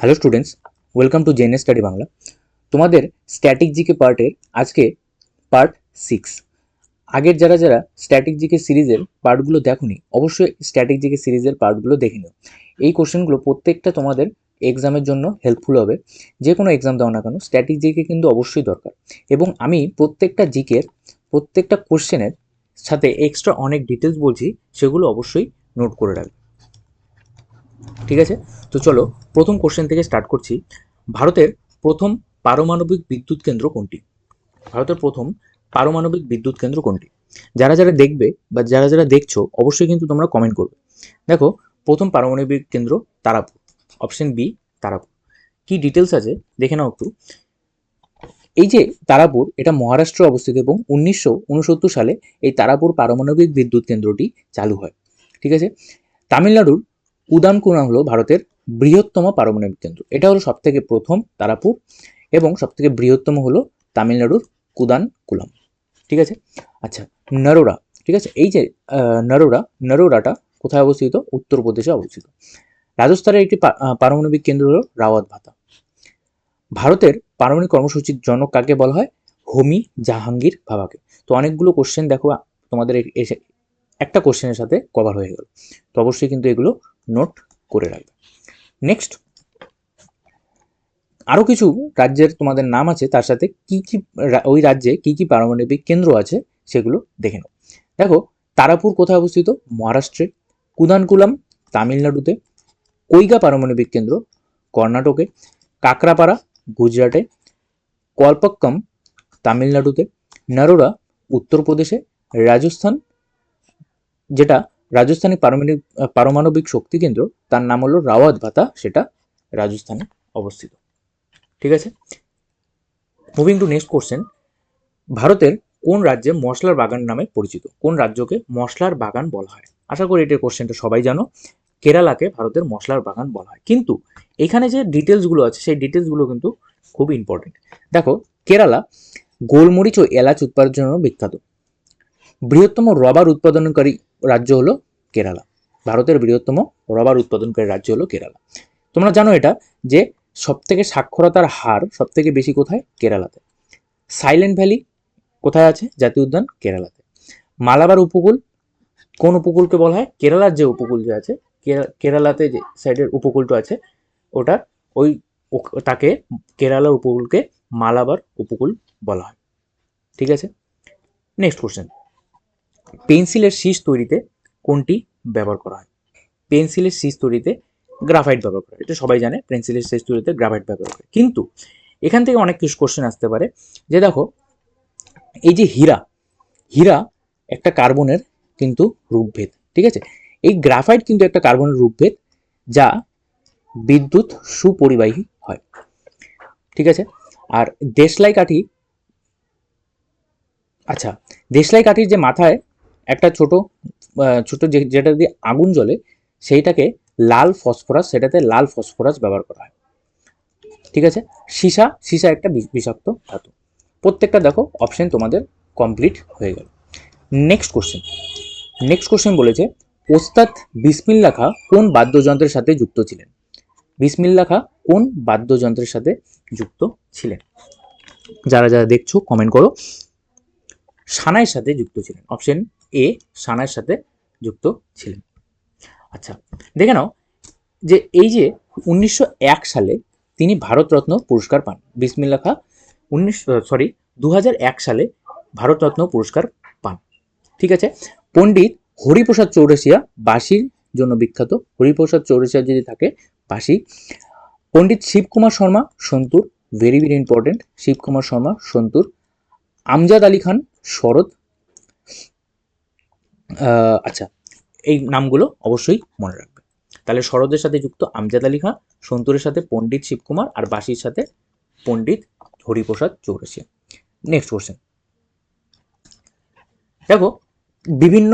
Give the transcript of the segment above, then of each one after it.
Hello students, welcome to JNS study Bangla. তোমাদের static GK পার্টের আজকে পার্ট 6। আগের যারা যারা স্ট্যাটিক জিকে সিরিজের পার্টগুলো দেখোনি, অবশ্যই স্ট্যাটিক জিকে সিরিজের পার্টগুলো দেখে নিও। এই কোশ্চেনগুলো প্রত্যেকটা তোমাদের এক্সামের জন্য হেল্পফুল হবে। যে কোনো এক্সাম দাও না কেন, স্ট্যাটিক জিকে কিন্তু অবশ্যই দরকার। এবং আমি প্রত্যেকটা জিকের প্রত্যেকটা কোশ্চেনের সাথে এক্সট্রা অনেক ডিটেলস বলছি, সেগুলো অবশ্যই নোট করে রাখবে। ঠিক আছে, তো চলো প্রথম কোশ্চেন থেকে স্টার্ট করছি। ভারতের প্রথম পারমাণবিক বিদ্যুৎ কেন্দ্র কোনটি? ভারতের প্রথম পারমাণবিক বিদ্যুৎ কেন্দ্র কোনটি? যারা যারা দেখবে বা যারা যারা দেখছো অবশ্যই কিন্তু তোমরা কমেন্ট করবে। দেখো, প্রথম পারমাণবিক কেন্দ্র তারাপুর, অপশন বি তারাপুর। কি ডিটেলস আছে দেখে নাও একটু। এই যে তারাপুর, এটা মহারাষ্ট্রে অবস্থিত এবং 1969 সালে এই তারাপুর পারমাণবিক বিদ্যুৎ কেন্দ্রটি চালু হয়। ঠিক আছে, তামিলনাড়ুর কুদানকুলাম হলো ভারতের বৃহত্তম পারমাণবিক কেন্দ্র। এটা হলো সব থেকে প্রথম তারাপুর এবং সব থেকে বৃহত্তম হলো তামিলনাড়ুর কুদানকুলাম। ঠিক আছে, আচ্ছা নরোরা। ঠিক আছে, এই যে নরোরাটা কোথায় অবস্থিত? উত্তরপ্রদেশে অবস্থিত। রাজস্থানের একটি পারমাণবিক কেন্দ্র হলো রাওয়াত ভাতা। ভারতের পারমাণবিক কর্মসূচির জনক কাকে বলা হয়? হোমি জাহাঙ্গীর ভাবাকে। তো অনেকগুলো কোশ্চেন দেখো তোমাদের এসে একটা কোশ্চেনের সাথে কভার হয়ে গেল, তো অবশ্যই কিন্তু এগুলো নোট করে রাখবে। নেক্সট, আরো কিছু রাজ্যের তোমাদের নাম আছে, তার সাথে কি কি ওই রাজ্যে কি কি পারমাণবিক কেন্দ্র আছে সেগুলো দেখে নাও। দেখো, তারাপুর কোথায় অবস্থিত? মহারাষ্ট্রে। কুদানকুলাম তামিলনাড়ুতে। কৈগা পারমাণবিক কেন্দ্র কর্ণাটকে। কাকরাপাড়া গুজরাটে। কলপক্কম তামিলনাড়ুতে। নরোরা উত্তরপ্রদেশে। রাজস্থান, যেটা রাজস্থানী পারমাণবিক শক্তি কেন্দ্র, তার নাম হলো রাওয়াত ভাতা, সেটা রাজস্থানে অবস্থিত। ঠিক আছে, মুভিং টু নেক্সট কোশ্চেন। ভারতের কোন রাজ্যে মশলার বাগান নামে পরিচিত? কোন রাজ্যকে মশলার বাগান বলা হয়? আশা করি এটার কোশ্চেনটা সবাই জানো। কেরালাকে ভারতের মশলার বাগান বলা হয়, কিন্তু এখানে যে ডিটেলসগুলো আছে সেই ডিটেলসগুলো কিন্তু খুব ইম্পর্টেন্ট। দেখো, কেরালা গোলমরিচ ও এলাচ উৎপাদনের জন্য বিখ্যাত। বৃহত্তম রবার উৎপাদনকারী রাজ্য হলো কেরালা। ভারতের বৃহত্তম রবার উৎপাদনকারী রাজ্য হলো কেরালা। তোমরা জানো এটা, যে সব থেকে সাক্ষরতার হার সব থেকে বেশি কোথায়? কেরালাতে। সাইলেন্ট ভ্যালি কোথায় আছে? জাতীয় উদ্যান কেরালাতে। মালাবার উপকূল কোন উপকূলকে বলা হয়? কেরালার যে উপকূল যে আছে, কেরালাতে যে সাইডের উপকূলটা আছে, ওটা ওই তাকে কেরালার উপকূলকে মালাবার উপকূল বলা হয়। ঠিক আছে, নেক্সট কোশ্চেন। পেন্সিলের শীষ তৈরিতে কোনটি ব্যবহার করা হয়? পেন্সিলের শীষ তৈরিতে গ্রাফাইট ব্যবহার করা হয়, এটা সবাই জানে। পেন্সিলের শীষ তৈরিতে গ্রাফাইট ব্যবহার করে, কিন্তু এখান থেকে অনেক কিছু কোশ্চেন আসতে পারে। যে দেখো, এই যে হীরা, হীরা একটা কার্বনের কিন্তু রূপভেদ। ঠিক আছে, এই গ্রাফাইট কিন্তু একটা কার্বনের রূপভেদ, যা বিদ্যুৎ সুপরিবাহী হয়। ঠিক আছে, আর দেশলাই কাঠি, আচ্ছা দেশলাই কাঠির যে মাথায় একটা ছোট ছোট যেটা দিয়ে আগুন জ্বলে, সেইটাকে লাল ফসফরাস, সেটাতে লাল ফসফরাস ব্যবহার করা হয়। ঠিক আছে, সীসা, সীসা একটা বিষাক্ত ধাতু। প্রত্যেকটা দেখো অপশন তোমাদের কমপ্লিট হয়ে গেল। নেক্সট কোশ্চেন বলেছে, ওস্তাদ বিসমিল্লাহ খাঁ কোন বাদ্যযন্ত্রের সাথে যুক্ত ছিলেন? বিসমিল্লাহ খাঁ কোন বাদ্যযন্ত্রের সাথে যুক্ত ছিলেন? যারা যারা দেখছো কমেন্ট করো। সানাইয়ের সাথে যুক্ত ছিলেন, অপশন এ সানাইয়ের সাথে যুক্ত ছিলেন। আচ্ছা, দেখে নাও যে এই যে 1901 সালে তিনি ভারতরত্ন পুরস্কার পান। বিসমিল্লাহ খাঁ 2001 সালে ভারতরত্ন পুরস্কার পান। ঠিক আছে, পণ্ডিত হরিপ্রসাদ চৌরাসিয়া বাঁশির জন্য বিখ্যাত। হরিপ্রসাদ চৌরাসিয়া যদি থাকে, বাঁশি। Pandit Shivkumar Sharma santoor, very very important, Shivkumar Sharma santoor. Amjad Ali Khan sarod. আচ্ছা, এই নামগুলো অবশ্যই মনে রাখবে। তাহলে শরদের সাথে যুক্ত আমজাদ আলী খান, সন্তুরের সাথে পণ্ডিত শিবকুমার, আর বাঁশির সাথে পণ্ডিত হরিপ্রসাদ চৌরাসিয়া। Next question. দেখো, বিভিন্ন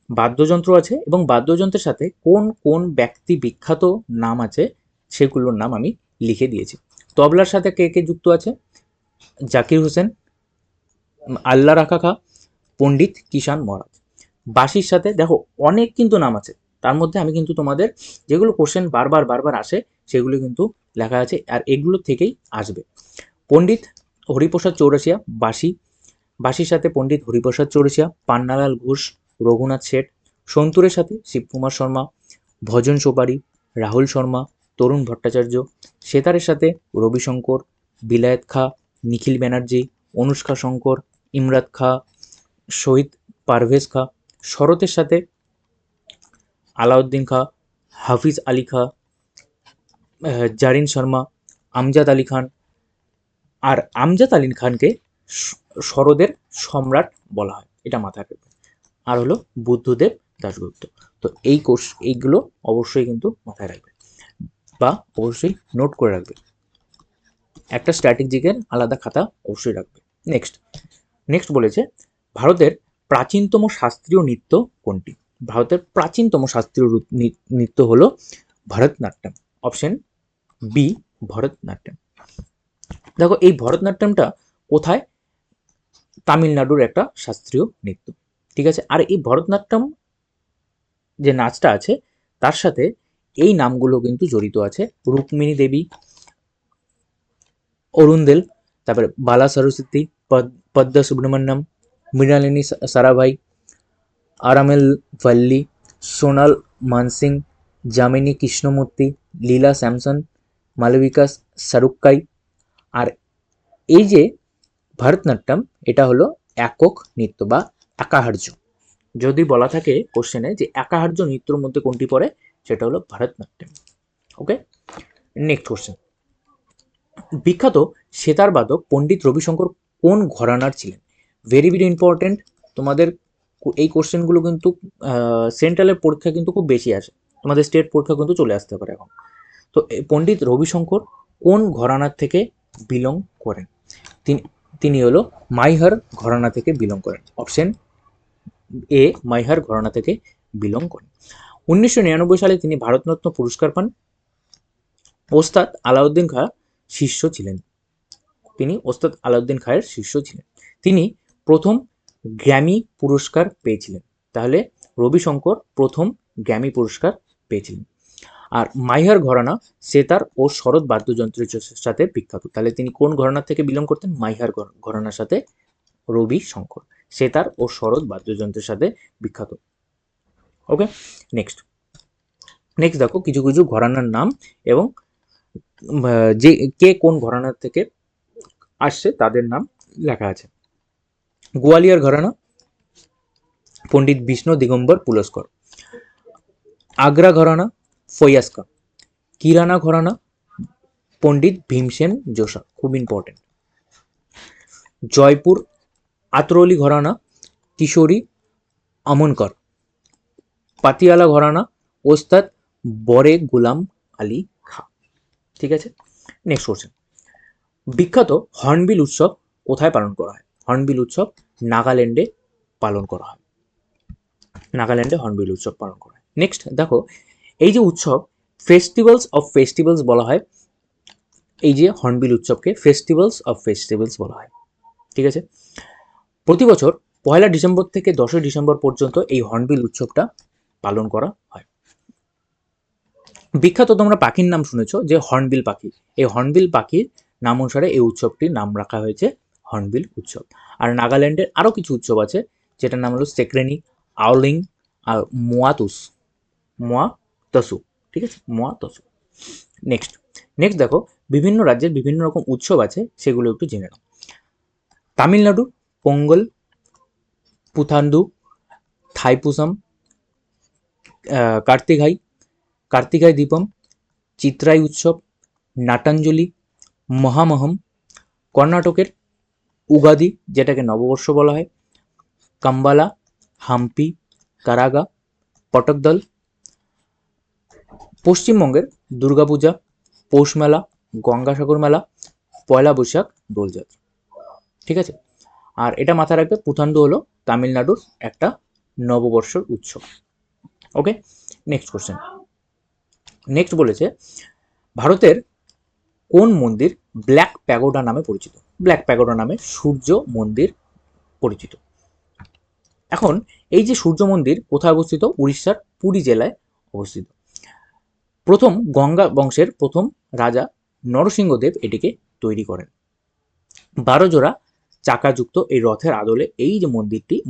বাদ্যযন্ত্র আছে এবং বাদ্যযন্ত্রের সাথে কোন কোন ব্যক্তি বিখ্যাত নাম আছে সেগুলোর নাম আমি লিখে দিয়েছি। তবলার সাথে কে কে যুক্ত আছে? জাকির হোসেন, আল্লাহ রাখা খা, পণ্ডিত কিষান মহারাজ। বাঁশির সাথে দেখো অনেক কিন্তু নাম আছে, তার মধ্যে আমি কিন্তু তোমাদের যেগুলো কোশ্চেন বারবার বারবার আসে সেগুলো কিন্তু লেখা আছে, আর এগুলো থেকেই আসবে। পণ্ডিত হরিপ্রসাদ চৌরাশিয়া বাঁশি, বাঁশির সাথে পণ্ডিত হরিপ্রসাদ চৌরাশিয়া, পান্নালাল ঘোষ, রঘুনাথ শেঠ, সন্তুরের সাথে শিবকুমার শর্মা, ভজন সোপারি, রাহুল শর্মা, তরুণ ভট্টাচার্য, সেতারের সাথে রবিশঙ্কর, বিলায়েত খাঁ, নিখিল ব্যানার্জি, অনুষ্কা শঙ্কর, ইমরাত খাঁ, শহীদ পারভেজ খাঁ, শরতের সাথে আলাউদ্দিন খাঁ, হাফিজ আলী খাঁ, জারিন শর্মা, আমজাদ আলী খান। আর আমজাদ আলী খানকে শরদের সম্রাট বলা হয়, এটা মাথায় রাখবে। আর হলো বুদ্ধদেব দাশগুপ্ত। তো এইগুলো অবশ্যই কিন্তু মাথায় রাখবে বা অবশ্যই নোট করে রাখবে, একটা স্ট্র্যাটেজিকের আলাদা খাতা অবশ্যই রাখবে। নেক্সট বলেছে ভারতের প্রাচীনতম শাস্ত্রীয় নৃত্য কোনটি? ভারতের প্রাচীনতম শাস্ত্রীয় নৃত্য হলো ভরতনাট্যম। Option B Bharatanatyam. দেখো এই ভরতনাট্যমটা কোথায়? তামিলনাড়ুর একটা শাস্ত্রীয় নৃত্য, ঠিক আছে। আর এই ভরতনাট্যম যে নাচটা আছে তার সাথে এই নামগুলো কিন্তু জড়িত আছে: রুক্মিণী দেবী, অরুণদেল, তারপরে বালা সরস্বতী, পদ্মা সুব্রমণ্যম, মৃণালিনী সারাভাই, আরামেল ভাল্লি, সোনাল মানসিং, যামিনী কৃষ্ণমূর্তি, লীলা স্যামসন, মালবিকা সারুক্কাই। আর এই যে ভরতনাট্যম, এটা হলো একক নৃত্য বা একাহার্য। যদি বলা থাকে কোশ্চেনে যে একাহার্য নৃত্যের মধ্যে কোনটি পড়ে, সেটা হলো ভরতনাট্যম। ওকে, নেক্সট কোশ্চেন। বিখ্যাত সেতার বাদক পণ্ডিত রবিশঙ্কর কোন ঘরানার ছিলেন? Very very important. তোমাদের এই কোশ্চেনগুলো কিন্তু সেন্ট্রালের পরীক্ষা কিন্তু খুব বেশি আসে, তোমাদের স্টেট পরীক্ষা কিন্তু চলে আসতে পারে এখন। তো পণ্ডিত রবিশঙ্কর কোন ঘরানার থেকে বিলং করেন? তিনি হলো মাইহার ঘরানা থেকে বিলং করেন। অপশন এ মাইহার ঘরানা থেকে বিলং করেন। 1999 সালে তিনি ভারতরত্ন পুরস্কার পান। ওস্তাদ আলাউদ্দিন খাঁ শিষ্য ছিলেন। তিনি ওস্তাদ আলাউদ্দিন খাঁয়ের শিষ্য ছিলেন। তিনি প্রথম গ্র্যামি পুরস্কার পেয়েছিলেন। তাহলে রবিশঙ্কর প্রথম গ্র্যামি পুরস্কার পেয়েছিলেন। আর মাইহার ঘরানা সেতার ও শরৎ বাদ্যযন্ত্রের সাথে বিখ্যাত। তাহলে তিনি কোন ঘরানা থেকে বিলং করতেন? মাইহার ঘরানার সাথে রবিশঙ্কর সেতার ও শরৎ বাদ্যযন্ত্রের সাথে বিখ্যাত। ওকে, নেক্সট দেখো কিছু কিছু ঘরানার নাম এবং যে কে কোন ঘরানার থেকে আসছে তাদের নাম লেখা আছে। গোয়ালিয়র ঘরানা পণ্ডিত বিষ্ণু দিগম্বর পুরস্কার। আগ্রা ঘরানা ফৈয়াজ খাঁ। কিরানা ঘরানা পণ্ডিত ভীমসেন জোশা, খুব ইম্পর্টেন্ট। জয়পুর আতরৌলি ঘরানা কিশোরী আমনকর। পাতিয়ালা ঘরানা ওস্তাদ বরে গুলাম আলী খাঁ। ঠিক আছে, নেক্সট কোশ্চেন। বিখ্যাত হর্নবিল উৎসব কোথায় পালন করা হয়? হর্নবিল উৎসব নাগাল্যান্ডে পালন করা হয়। নাগাল্যান্ডে হর্নবিল উৎসব পালন করা হয়। নেক্সট দেখো, এই যে উৎসব ফেস্টিভ্যালস অফ ফেস্টিভ্যালস বলা হয়। এই যে হর্নবিল উৎসবকে ফেস্টিভ্যালস অফ ফেস্টিভ্যালস বলা হয়। ঠিক আছে, প্রতি বছর 1 ডিসেম্বর থেকে 10 ডিসেম্বর পর্যন্ত এই হর্নবিল উৎসবটা পালন করা হয়। বিখ্যাত তোমরা পাখির নাম শুনেছ যে হর্নবিল পাখি। এই হর্নবিল পাখির নাম অনুসারে এই উৎসবটির নাম রাখা হয়েছে হর্নবিল উৎসব। আর নাগাল্যান্ডের আরও কিছু উৎসব আছে যেটার নাম হলো সেক্রেনি, আউলিং আর মোয়াতসু। ঠিক আছে, মোয়াতসু। নেক্সট দেখো, বিভিন্ন রাজ্যের বিভিন্ন রকম উৎসব আছে, সেগুলো একটু জেনে নাও। তামিলনাড়ুর পোঙ্গল, পুথান্দু, থাইপুসাম, কার্তিকাই দীপম, চিত্রাই উৎসব, নাটাঞ্জলি, মহামহম। কর্ণাটকের উগাদি, যেটাকে নববর্ষ বলা হয়, কাম্বালা, হাম্পি, কারাগা, পটকদল। পশ্চিমবঙ্গের দুর্গাপূজা, পৌষ মেলা, গঙ্গাসাগর মেলা, পয়লা বৈশাখ, দোলযাত্রা। ঠিক আছে, আর এটা মাথায় রাখবে পুথান্ডু হলো তামিলনাড়ুর একটা নববর্ষের উৎসব। ওকে, নেক্সট কোশ্চেন। নেক্সট বলেছে ভারতের কোন মন্দির ব্ল্যাক প্যাগোডা নামে পরিচিত? ব্ল্যাক প্যাগোডা নামে সূর্য মন্দির পরিচিত। এখন এই যে সূর্য মন্দির কোথায় অবস্থিত? উড়িষ্যার পুরী জেলায় অবস্থিত। প্রথম গঙ্গা বংশের প্রথম রাজা নরসিংহদেব এটিকে তৈরি করেন। 12 জোড়া চাকাযুক্ত এই রথের আদলে এই যে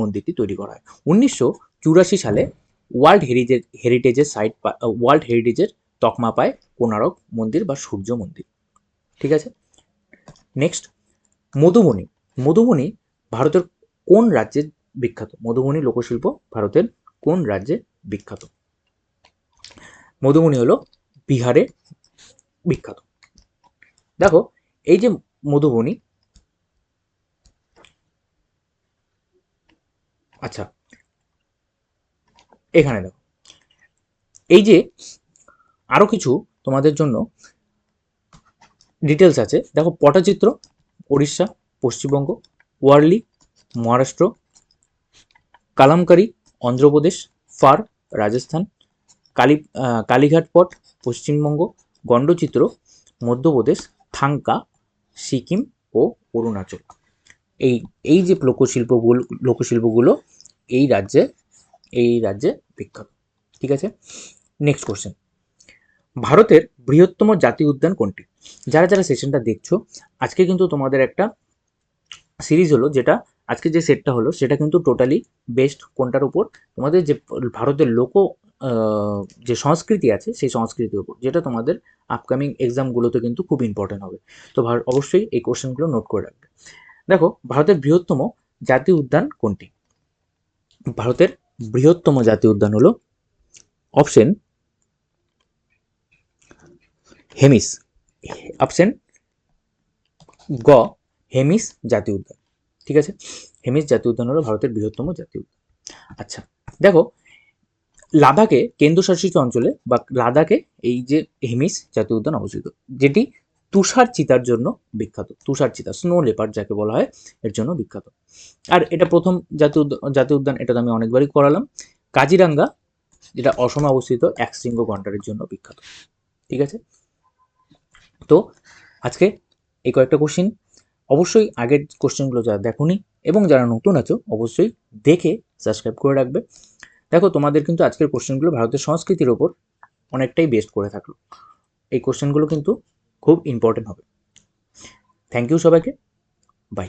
মন্দিরটি তৈরি করা হয়। 1984 সালে ওয়ার্ল্ড হেরিটেজের তকমা পায় কোণারক মন্দির বা সূর্য মন্দির। ঠিক আছে, নেক্সট মধুবনী। মধুবনী ভারতের কোন রাজ্যে বিখ্যাত? মধুবনী লোকশিল্প ভারতের কোন রাজ্যে বিখ্যাত? মধুবনী হলো বিহারে বিখ্যাত। দেখো এই যে মধুবনী, আচ্ছা এখানে দেখো এই যে আরো কিছু তোমাদের জন্য ডিটেলস আছে। দেখো পটচিত্র উড়িষ্যা পশ্চিমবঙ্গ, ওয়ারলি মহারাষ্ট্র, কালামকারি অন্ধ্রপ্রদেশ, ফার রাজস্থান, কালীঘাট পট পশ্চিমবঙ্গ, গণ্ডচিত্র মধ্যপ্রদেশ, থাঙ্কা সিকিম ও অরুণাচল। এই এই যে লোকশিল্পগুলো এই রাজ্যে বিখ্যাত। ঠিক আছে, নেক্সট কোশ্চেন, ভারতের বৃহত্তম জাতীয় উদ্যান কোনটি? যারা যারা সেশনটা দেখছো, আজকে কিন্তু তোমাদের একটা সিরিজ হলো, যেটা আজকে যে সেটটা হলো সেটা কিন্তু টোটালি বেস্ট কোনটার উপর? তোমাদের যে ভারতের যে সংস্কৃতি আছে সেই সংস্কৃতির উপর, যেটা তোমাদের আপকামিং এক্সামগুলোতে কিন্তু খুব ইম্পর্টেন্ট হবে। তো অবশ্যই এই কোশ্চেনগুলো নোট করে রাখবে। দেখো ভারতের বৃহত্তম জাতীয় উদ্যান কোনটি? ভারতের বৃহত্তম জাতীয় উদ্যান হলো অপশন হেমিস, অপশন গ হেমিস জাতীয় উদ্যান। ঠিক আছে, হেমিস জাতীয় উদ্যান হলো ভারতের বৃহত্তম জাতীয় উদ্যান। আচ্ছা দেখো লাদাখে কেন্দ্রশাসিত অঞ্চলে বা লাদাখে এই যে হেমিস জাতীয় উদ্যান অবস্থিত, যেটি তুষার চিতার জন্য বিখ্যাত। তুষার চিতা, স্নো লেপার্ড যাকে বলা হয়, এর জন্য বিখ্যাত। আর এটা প্রথম জাতীয় উদ্যান, এটা তো আমি অনেকবারই করালাম। কাজিরাঙ্গা যেটা অসমে অবস্থিত, একশৃঙ্গ গন্ডারের জন্য বিখ্যাত। ঠিক আছে, তো আজকে এই কয়েকটা কোশ্চেন, অবশ্যই আগের কোশ্চেনগুলো যারা দেখোনি এবং যারা নতুন আছো অবশ্যই দেখে সাবস্ক্রাইব করে রাখবে। দেখো তোমাদের কিন্তু আজকের কোশ্চেনগুলো ভারতের সংস্কৃতির ওপর অনেকটাই বেস্ট করে থাকলো। এই কোশ্চেনগুলো কিন্তু খুব ইম্পর্টেন্ট হবে। থ্যাংক ইউ সবাইকে, বাই।